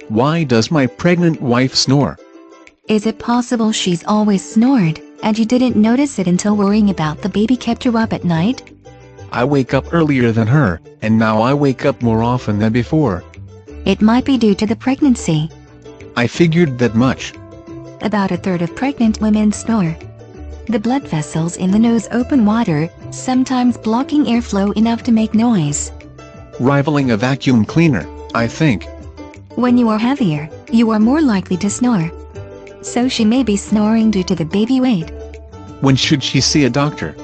Why does my pregnant wife snore? Is it possible she's always snored, and you didn't notice it until worrying about the baby kept you up at night? I wake up earlier than her, and now I wake up more often than before. It might be due to the pregnancy. I figured that much. About a third of pregnant women snore. The blood vessels in the nose open wider, sometimes blocking airflow enough to make noise. Rivaling a vacuum cleaner, I think. When you are heavier, you are more likely to snore. So she may be snoring due to the baby weight. When should she see a doctor?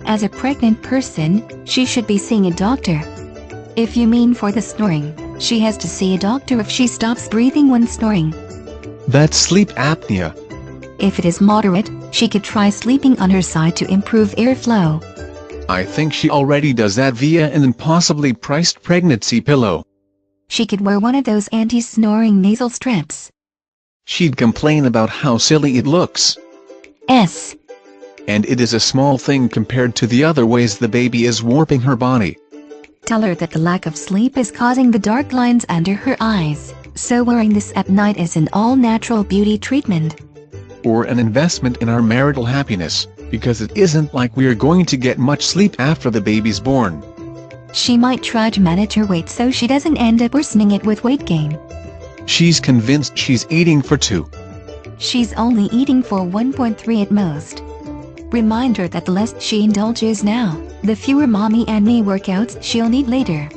As a pregnant person, she should be seeing a doctor. If you mean for the snoring, she has to see a doctor if she stops breathing when snoring. That's sleep apnea. If it is moderate, she could try sleeping on her side to improve airflow. I think she already does that via an impossibly priced pregnancy pillow. She could wear one of those anti-snoring nasal strips. She'd complain about how silly it looks. And it is a small thing compared to the other ways the baby is warping her body. Tell her that the lack of sleep is causing the dark lines under her eyes, so wearing this at night is an all-natural beauty treatment. Or an investment in our marital happiness, because it isn't like we're going to get much sleep after the baby's born. She might try to manage her weight so she doesn't end up worsening it with weight gain. She's convinced she's eating for 2. She's only eating for 1.3 at most. Remind her that the less she indulges now, the fewer mommy and me workouts she'll need later.